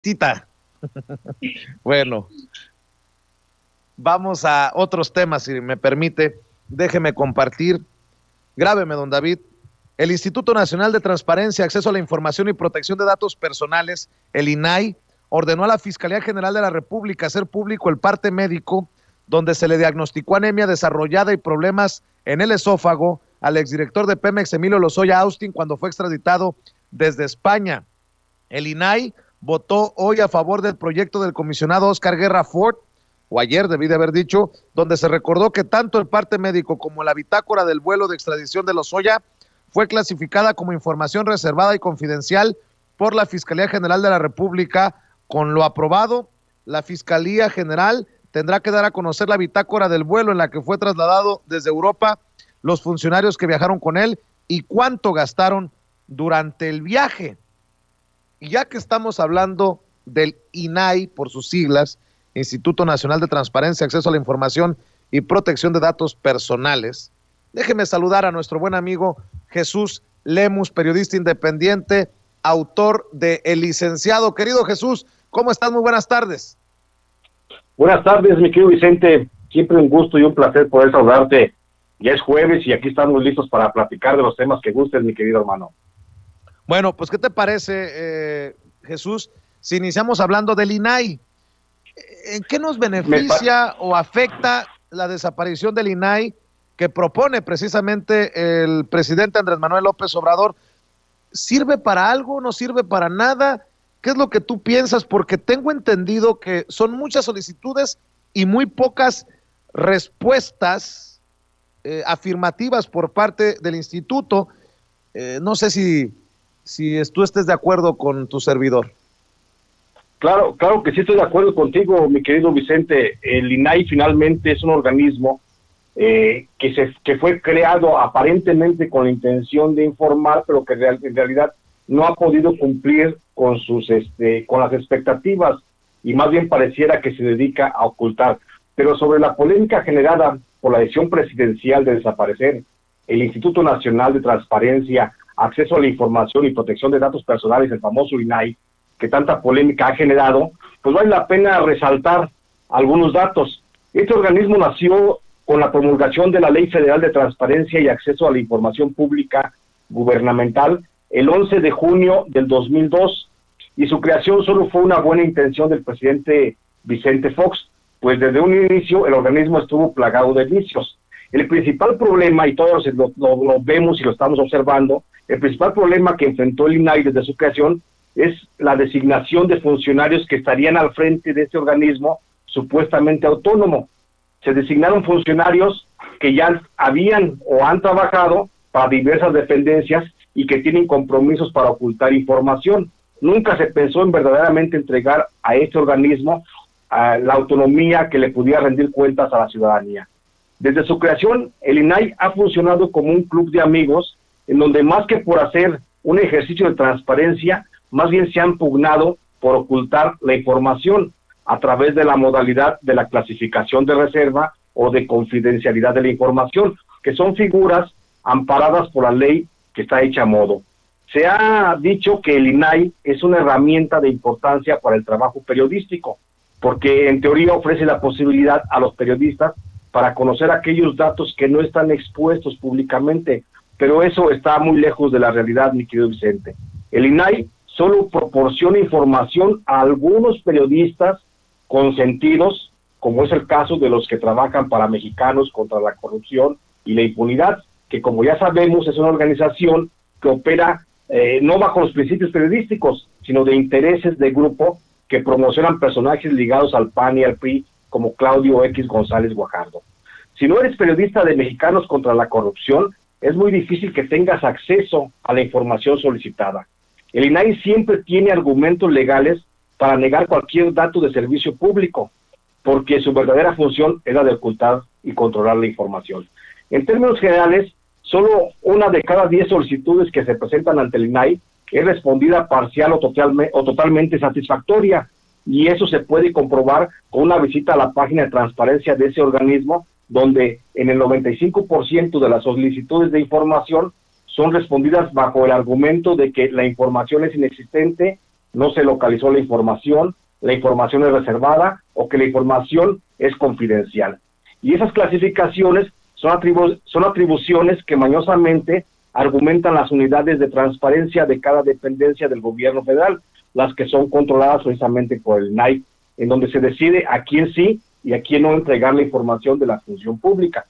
Tita. Bueno, vamos a otros temas, si me permite. Déjeme compartir. Grábeme, don David. El Instituto Nacional de Transparencia, Acceso a la Información y Protección de Datos Personales, el INAI, ordenó a la Fiscalía General de la República hacer público el parte médico donde se le diagnosticó anemia desarrollada y problemas en el esófago al exdirector de Pemex, Emilio Lozoya Austin, cuando fue extraditado desde España. El INAI votó hoy a favor del proyecto del comisionado Oscar Guerra Ford, o ayer debí de haber dicho, donde se recordó que tanto el parte médico como la bitácora del vuelo de extradición de Lozoya fue clasificada como información reservada y confidencial por la Fiscalía General de la República. Con lo aprobado, la Fiscalía General tendrá que dar a conocer la bitácora del vuelo en la que fue trasladado desde Europa, los funcionarios que viajaron con él y cuánto gastaron durante el viaje. Y ya que estamos hablando del INAI, por sus siglas, Instituto Nacional de Transparencia, Acceso a la Información y Protección de Datos Personales, déjeme saludar a nuestro buen amigo Jesús Lemus, periodista independiente, autor de El Licenciado. Querido Jesús, ¿cómo estás? Muy buenas tardes. Buenas tardes, mi querido Vicente. Siempre un gusto y un placer poder saludarte. Ya es jueves y aquí estamos listos para platicar de los temas que gusten, mi querido hermano. Bueno, pues ¿qué te parece, Jesús, si iniciamos hablando del INAI? ¿En qué nos beneficia o afecta la desaparición del INAI que propone precisamente el presidente Andrés Manuel López Obrador? ¿Sirve para algo? ¿No sirve para nada? ¿Qué es lo que tú piensas? Porque tengo entendido que son muchas solicitudes y muy pocas respuestas afirmativas por parte del instituto. No sé si tú estés de acuerdo con tu servidor. Claro que sí estoy de acuerdo contigo, mi querido Vicente. El INAI finalmente es un organismo que fue creado aparentemente con la intención de informar, pero que en realidad no ha podido cumplir con con las expectativas y más bien pareciera que se dedica a ocultar. Pero sobre la polémica generada por la decisión presidencial de desaparecer el Instituto Nacional de Transparencia, Acceso a la Información y Protección de Datos Personales, el famoso INAI, que tanta polémica ha generado, pues vale la pena resaltar algunos datos. Este organismo nació con la promulgación de la Ley Federal de Transparencia y Acceso a la Información Pública Gubernamental el 11 de junio del 2002, y su creación solo fue una buena intención del presidente Vicente Fox, pues desde un inicio el organismo estuvo plagado de vicios. El principal problema, y todos lo vemos y lo estamos observando, el principal problema que enfrentó el INAI desde su creación es la designación de funcionarios que estarían al frente de este organismo supuestamente autónomo. Se designaron funcionarios que ya habían o han trabajado para diversas dependencias y que tienen compromisos para ocultar información. Nunca se pensó en verdaderamente entregar a este organismo la autonomía que le pudiera rendir cuentas a la ciudadanía. Desde su creación, el INAI ha funcionado como un club de amigos en donde más que por hacer un ejercicio de transparencia, más bien se han pugnado por ocultar la información a través de la modalidad de la clasificación de reserva o de confidencialidad de la información, que son figuras amparadas por la ley que está hecha a modo. Se ha dicho que el INAI es una herramienta de importancia para el trabajo periodístico, porque en teoría ofrece la posibilidad a los periodistas para conocer aquellos datos que no están expuestos públicamente, pero eso está muy lejos de la realidad, mi querido Vicente. El INAI solo proporciona información a algunos periodistas consentidos, como es el caso de los que trabajan para Mexicanos contra la Corrupción y la Impunidad, que como ya sabemos es una organización que opera no bajo los principios periodísticos, sino de intereses de grupo que promocionan personajes ligados al PAN y al PRI, como Claudio X González Guajardo. Si no eres periodista de Mexicanos contra la Corrupción, es muy difícil que tengas acceso a la información solicitada. El INAI siempre tiene argumentos legales para negar cualquier dato de servicio público, porque su verdadera función es la de ocultar y controlar la información. En términos generales, solo una de cada 10 solicitudes que se presentan ante el INAI es respondida parcial o totalmente satisfactoria, y eso se puede comprobar con una visita a la página de transparencia de ese organismo, donde en el 95% de las solicitudes de información son respondidas bajo el argumento de que la información es inexistente no se localizó la información es reservada o que la información es confidencial. Y esas clasificaciones son atribuciones que mañosamente argumentan las unidades de transparencia de cada dependencia del gobierno federal, las que son controladas precisamente por el INAI, en donde se decide a quién sí y a quién no entregar la información de la función pública.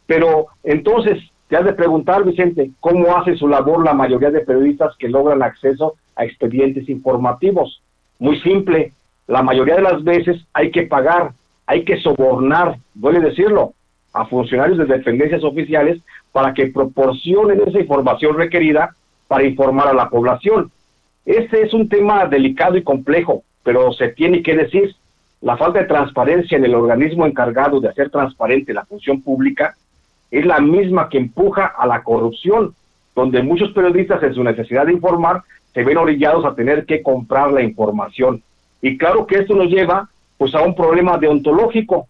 Pero entonces, te has de preguntar, Vicente, ¿cómo hace su labor la mayoría de periodistas que logran acceso a expedientes informativos? Muy simple, la mayoría de las veces hay que pagar, hay que sobornar, duele decirlo, a funcionarios de dependencias oficiales para que proporcionen esa información requerida para informar a la población. Este es un tema delicado y complejo, pero se tiene que decir, la falta de transparencia en el organismo encargado de hacer transparente la función pública es la misma que empuja a la corrupción, donde muchos periodistas en su necesidad de informar se ven orillados a tener que comprar la información. Y claro que esto nos lleva pues a un problema deontológico,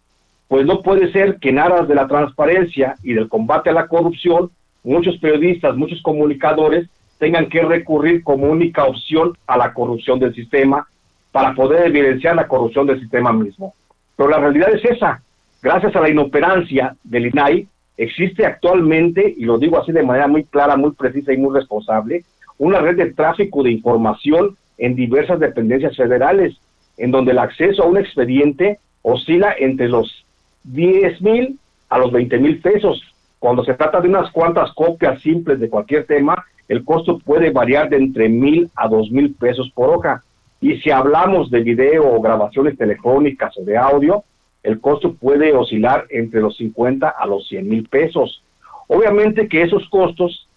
pues no puede ser que en aras de la transparencia y del combate a la corrupción, muchos periodistas, muchos comunicadores tengan que recurrir como única opción a la corrupción del sistema para poder evidenciar la corrupción del sistema mismo. Pero la realidad es esa. Gracias a la inoperancia del INAI, existe actualmente, y lo digo así de manera muy clara, muy precisa y muy responsable, una red de tráfico de información en diversas dependencias federales, en donde el acceso a un expediente oscila entre los 10,000 a los 20,000 pesos. Cuando se trata de unas cuantas copias simples de cualquier tema, el costo puede variar de entre 1,000 a 2,000 pesos por hoja. Y si hablamos de video o grabaciones telefónicas o de audio, el costo puede oscilar entre los 50 a los 100,000 pesos. Obviamente que esos costos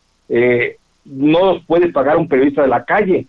no los puede pagar un periodista de la calle.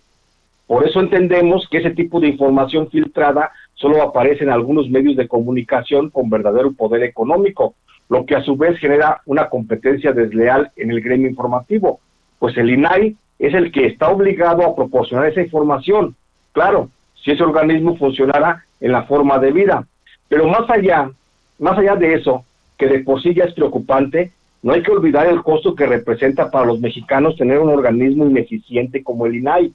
Por eso entendemos que ese tipo de información filtrada solo aparece en algunos medios de comunicación con verdadero poder económico, lo que a su vez genera una competencia desleal en el gremio informativo, pues el INAI es el que está obligado a proporcionar esa información. Claro, si ese organismo funcionara en la forma debida. Pero más allá de eso, que de por sí ya es preocupante, no hay que olvidar el costo que representa para los mexicanos tener un organismo ineficiente como el INAI,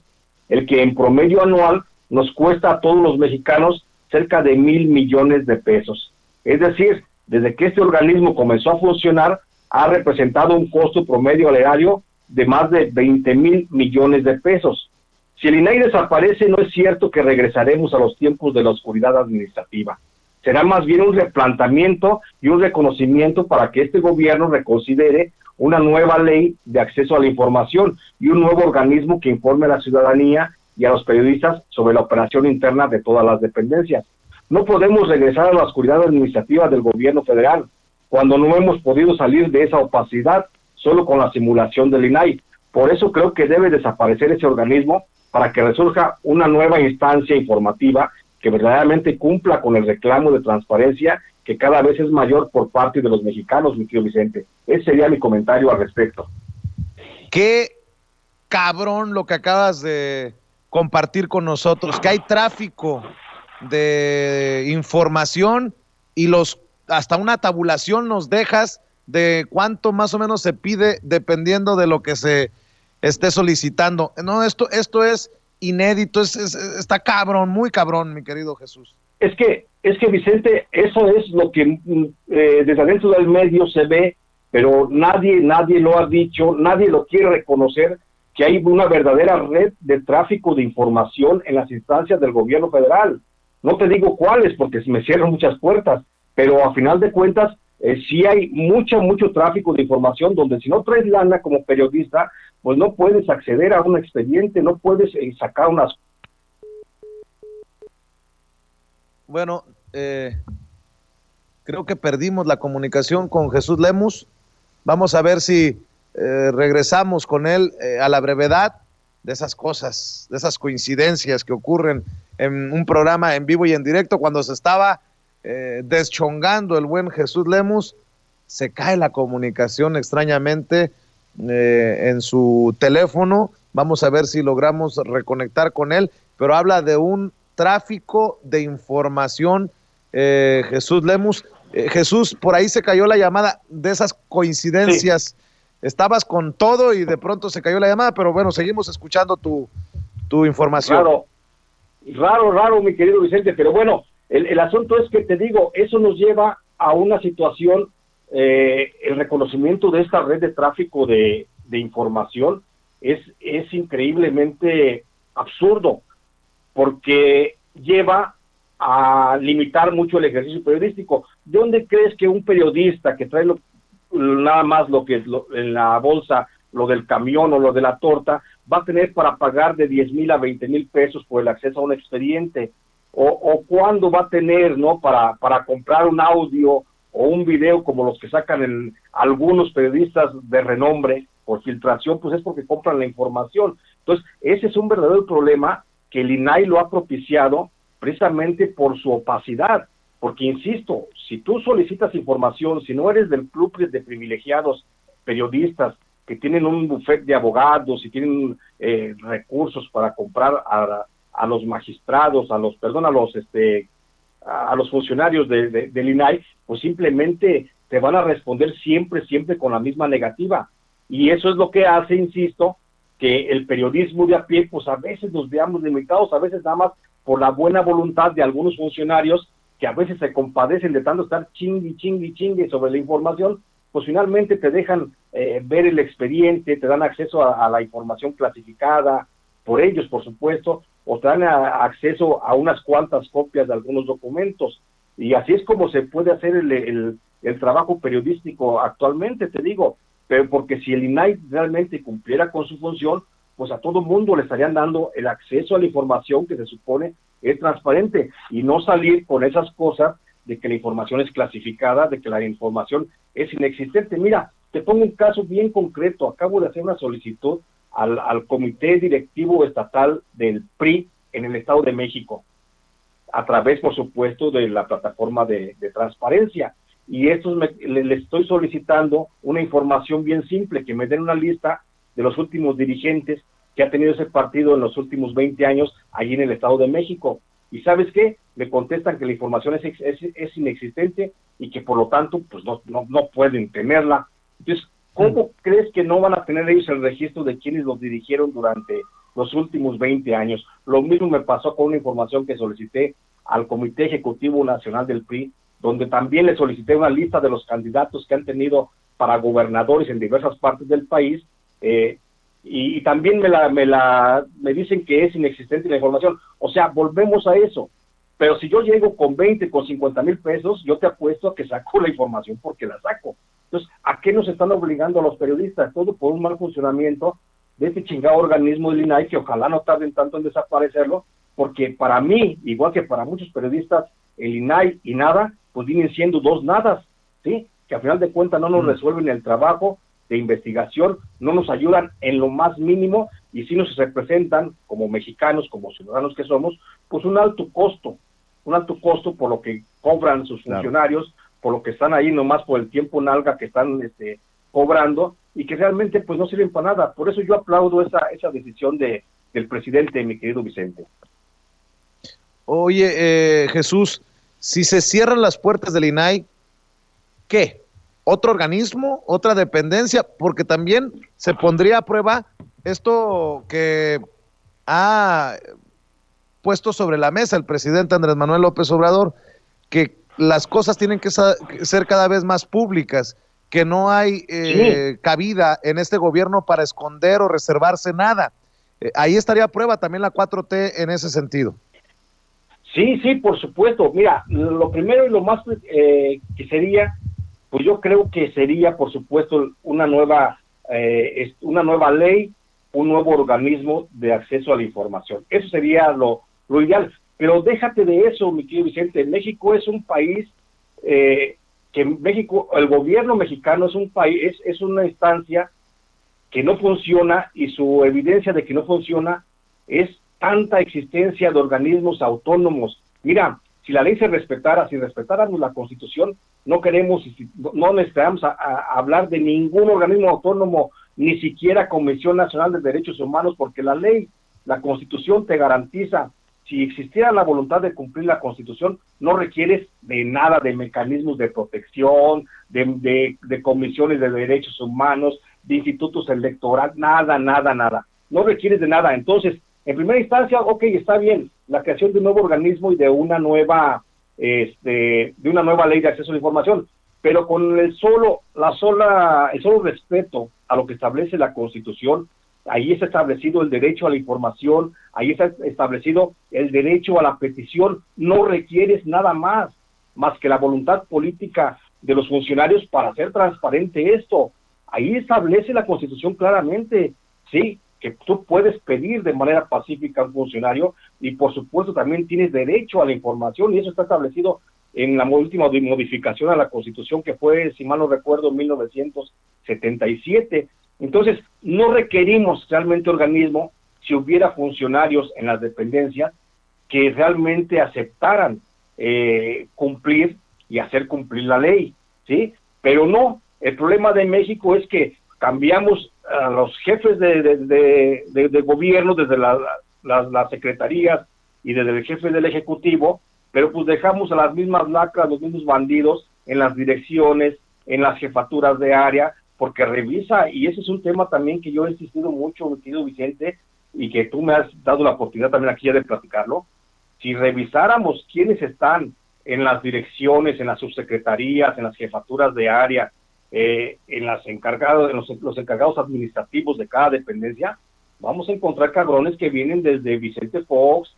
el que en promedio anual nos cuesta a todos los mexicanos cerca de 1,000 millones de pesos. Es decir, desde que este organismo comenzó a funcionar, ha representado un costo promedio al erario de más de 20,000 millones de pesos. Si el INAI desaparece, no es cierto que regresaremos a los tiempos de la oscuridad administrativa. Será más bien un replanteamiento y un reconocimiento para que este gobierno reconsidere una nueva ley de acceso a la información y un nuevo organismo que informe a la ciudadanía y a los periodistas sobre la operación interna de todas las dependencias. No podemos regresar a la oscuridad administrativa del gobierno federal, cuando no hemos podido salir de esa opacidad solo con la simulación del INAI. Por eso creo que debe desaparecer ese organismo para que resurja una nueva instancia informativa que verdaderamente cumpla con el reclamo de transparencia que cada vez es mayor por parte de los mexicanos, mi tío Vicente. Ese sería mi comentario al respecto. Qué cabrón lo que acabas de compartir con nosotros, que hay tráfico de información y hasta una tabulación nos dejas de cuánto más o menos se pide dependiendo de lo que se esté solicitando. No, esto es inédito, está cabrón, muy cabrón, mi querido Jesús. Es que Vicente, eso es lo que desde adentro del medio se ve, pero nadie lo ha dicho, nadie lo quiere reconocer, que hay una verdadera red de tráfico de información en las instancias del gobierno federal. No te digo cuáles, porque me cierran muchas puertas, pero a final de cuentas, sí hay mucho tráfico de información, donde si no traes lana como periodista, pues no puedes acceder a un expediente, no puedes sacar unas... Bueno, creo que perdimos la comunicación con Jesús Lemus. Vamos a ver si regresamos con él a la brevedad de esas cosas, de esas coincidencias que ocurren en un programa en vivo y en directo. Cuando se estaba deschongando el buen Jesús Lemus, se cae la comunicación extrañamente en su teléfono. Vamos a ver si logramos reconectar con él, pero habla de un tráfico de información, Jesús Lemus. Jesús, por ahí se cayó la llamada, de esas coincidencias. Sí. Estabas con todo y de pronto se cayó la llamada, pero bueno, seguimos escuchando tu información. Claro, Raro, mi querido Vicente, pero bueno, el asunto es que te digo, eso nos lleva a una situación, el reconocimiento de esta red de tráfico de información es increíblemente absurdo, porque lleva a limitar mucho el ejercicio periodístico. ¿De dónde crees que un periodista que trae nada más lo que es en la bolsa, lo del camión o lo de la torta, va a tener para pagar de 10,000 a 20,000 pesos por el acceso a un expediente? O cuándo va a tener, ¿no?, para comprar un audio o un video como los que sacan algunos periodistas de renombre por filtración? Pues es porque compran la información. Entonces, ese es un verdadero problema que el INAI lo ha propiciado precisamente por su opacidad, porque insisto, si tú solicitas información, si no eres del club de privilegiados periodistas que tienen un bufete de abogados y tienen recursos para comprar a los magistrados, a los funcionarios del INAI, pues simplemente te van a responder siempre con la misma negativa. Y eso es lo que hace, insisto, que el periodismo de a pie, pues a veces nos veamos limitados, a veces nada más por la buena voluntad de algunos funcionarios que a veces se compadecen de tanto estar chingue sobre la información, pues finalmente te dejan ver el expediente, te dan acceso a la información clasificada, por ellos, por supuesto, o te dan acceso a unas cuantas copias de algunos documentos. Y así es como se puede hacer el trabajo periodístico actualmente, te digo, pero porque si el INAI realmente cumpliera con su función, pues a todo mundo le estarían dando el acceso a la información que se supone es transparente, y no salir con esas cosas de que la información es clasificada, de que la información es inexistente. Mira, te pongo un caso bien concreto. Acabo de hacer una solicitud al Comité Directivo Estatal del PRI en el Estado de México, a través, por supuesto, de la plataforma de transparencia. Y le estoy solicitando una información bien simple, que me den una lista de los últimos dirigentes que ha tenido ese partido en los últimos 20 años allí en el Estado de México. ¿Y sabes qué? Me contestan que la información es inexistente y que por lo tanto pues no pueden tenerla. Entonces, ¿cómo crees que no van a tener ellos el registro de quienes los dirigieron durante los últimos 20 años? Lo mismo me pasó con una información que solicité al Comité Ejecutivo Nacional del PRI, donde también le solicité una lista de los candidatos que han tenido para gobernadores en diversas partes del país, y también me dicen que es inexistente la información. O sea, volvemos a eso. Pero si yo llego con 20, con 50,000 pesos, yo te apuesto a que saco la información porque la saco. Entonces, ¿a qué nos están obligando a los periodistas? Todo por un mal funcionamiento de este chingado organismo del INAI, que ojalá no tarden tanto en desaparecerlo, porque para mí, igual que para muchos periodistas, el INAI y nada, pues vienen siendo dos nadas, ¿sí? Que a final de cuentas no nos resuelven el trabajo de investigación, no nos ayudan en lo más mínimo, y sí nos representan como mexicanos, como ciudadanos que somos, pues un alto costo por lo que cobran sus funcionarios, por lo que están ahí nomás por el tiempo nalga que están cobrando, y que realmente pues no sirven para nada. Por eso yo aplaudo esa decisión del presidente, mi querido Vicente. Oye, Jesús, si se cierran las puertas del INAI, ¿qué? ¿Otro organismo? ¿Otra dependencia? Porque también se pondría a prueba esto que ha puesto sobre la mesa el presidente Andrés Manuel López Obrador, que las cosas tienen que ser cada vez más públicas, que no hay cabida en este gobierno para esconder o reservarse nada. Ahí estaría a prueba también la 4T en ese sentido. Sí, por supuesto. Mira, lo primero y lo más que sería, pues yo creo que sería, por supuesto, una nueva ley, un nuevo organismo de acceso a la información. Eso sería lo ideal. Pero déjate de eso, mi querido Vicente. México es un país el gobierno mexicano es un país, es una instancia que no funciona, y su evidencia de que no funciona es tanta existencia de organismos autónomos. Mira, si la ley se respetara, si respetáramos la Constitución, no necesitamos hablar de ningún organismo autónomo, ni siquiera Comisión Nacional de Derechos Humanos, porque la Constitución te garantiza. Si existiera la voluntad de cumplir la Constitución, no requieres de nada, de mecanismos de protección, de comisiones de derechos humanos, de institutos electorales, nada. No requieres de nada. Entonces, En primera instancia, ok, está bien, la creación de un nuevo organismo y de una nueva ley de acceso a la información, pero con el solo respeto a lo que establece la Constitución, ahí está establecido el derecho a la información, ahí está establecido el derecho a la petición, no requieres nada más que la voluntad política de los funcionarios para hacer transparente esto. Ahí establece la Constitución claramente, sí, que tú puedes pedir de manera pacífica a un funcionario y por supuesto también tienes derecho a la información y eso está establecido en la última modificación a la Constitución que fue, si mal no recuerdo, en 1977. Entonces, no requerimos realmente organismo si hubiera funcionarios en las dependencias que realmente aceptaran cumplir y hacer cumplir la ley, ¿sí? Pero no, el problema de México es que cambiamos a los jefes de gobierno desde las secretarías y desde el jefe del Ejecutivo, pero pues dejamos a las mismas lacras, los mismos bandidos en las direcciones, en las jefaturas de área, porque revisa, y ese es un tema también que yo he insistido mucho, mi querido Vicente, y que tú me has dado la oportunidad también aquí ya de platicarlo. Si revisáramos quiénes están en las direcciones, en las subsecretarías, en las jefaturas de área, en los encargados administrativos de cada dependencia, vamos a encontrar cabrones que vienen desde Vicente Fox,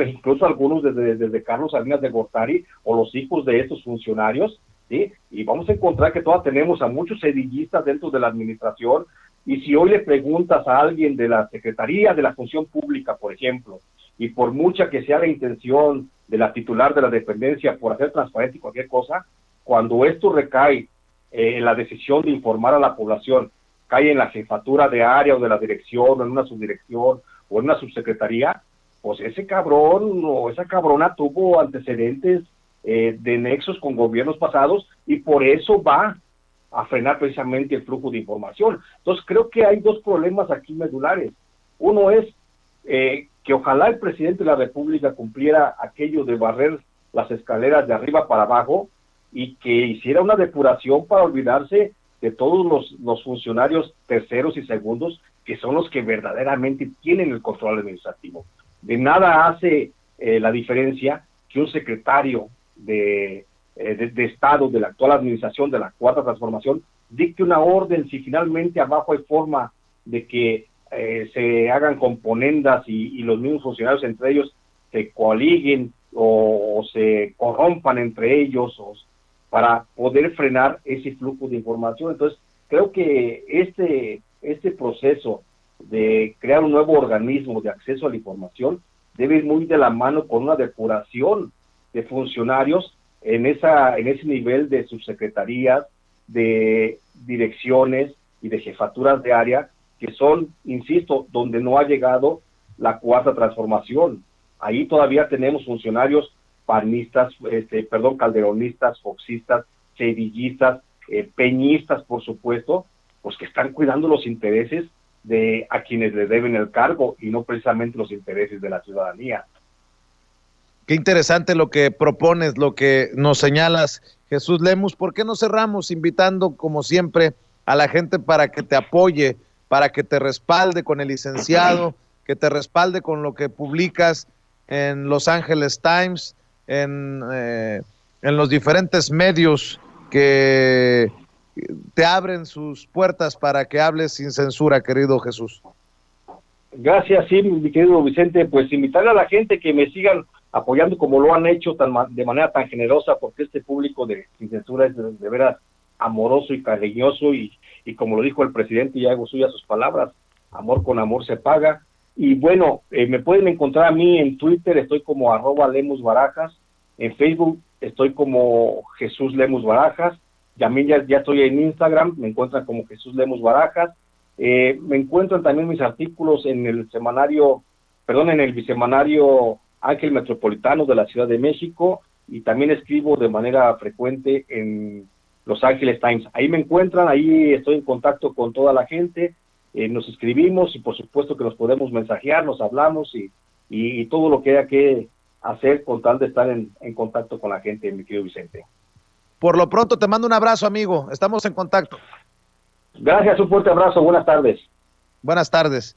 incluso algunos desde Carlos Salinas de Gortari, o los hijos de estos funcionarios, ¿sí? Y vamos a encontrar que todavía tenemos a muchos sedillistas dentro de la administración, y si hoy le preguntas a alguien de la Secretaría de la Función Pública, por ejemplo, y por mucha que sea la intención de la titular de la dependencia por hacer transparente cualquier cosa, cuando esto recae en la decisión de informar a la población, cae en la jefatura de área o de la dirección, o en una subdirección, o en una subsecretaría, pues ese cabrón o esa cabrona tuvo antecedentes de nexos con gobiernos pasados y por eso va a frenar precisamente el flujo de información. Entonces creo que hay dos problemas aquí medulares. Uno es que ojalá el presidente de la República cumpliera aquello de barrer las escaleras de arriba para abajo y que hiciera una depuración para olvidarse de todos los funcionarios terceros y segundos que son los que verdaderamente tienen el control administrativo. De nada hace la diferencia que un secretario de Estado de la actual administración de la Cuarta Transformación dicte una orden si finalmente abajo hay forma de que se hagan componendas y los mismos funcionarios entre ellos se coaliguen o se corrompan entre ellos para poder frenar ese flujo de información. Entonces, creo que este proceso de crear un nuevo organismo de acceso a la información debe ir muy de la mano con una depuración de funcionarios en ese nivel de subsecretarías, de direcciones y de jefaturas de área, que son, insisto, donde no ha llegado la Cuarta Transformación. Ahí todavía tenemos funcionarios panistas, calderonistas, foxistas, cedillistas, peñistas, por supuesto, pues que están cuidando los intereses de a quienes le deben el cargo y no precisamente los intereses de la ciudadanía. Qué interesante lo que propones, lo que nos señalas, Jesús Lemus. ¿Por qué no cerramos invitando, como siempre, a la gente para que te apoye, para que te respalde con el licenciado, que te respalde con lo que publicas en Los Angeles Times, en los diferentes medios que te abren sus puertas para que hables sin censura, querido Jesús? Gracias, sí, mi querido Vicente. Pues invitarle a la gente que me sigan apoyando como lo han hecho de manera tan generosa, porque este público de Sin Censura es de veras amoroso y cariñoso y como lo dijo el presidente, y hago suyas sus palabras, amor con amor se paga. Y bueno, me pueden encontrar a mí en Twitter, estoy como @LemusBarajas, en Facebook estoy como Jesús Lemus Barajas, también ya estoy en Instagram, me encuentran como Jesús Lemus Barajas. Me encuentran también mis artículos en el bisemanario Ángel Metropolitano de la Ciudad de México, y también escribo de manera frecuente en Los Angeles Times. Ahí me encuentran, ahí estoy en contacto con toda la gente, nos escribimos y por supuesto que nos podemos mensajear, nos hablamos y todo lo que haya que hacer con tal de estar en contacto con la gente, mi querido Vicente. Por lo pronto te mando un abrazo, amigo, estamos en contacto. Gracias, un fuerte abrazo, buenas tardes. Buenas tardes.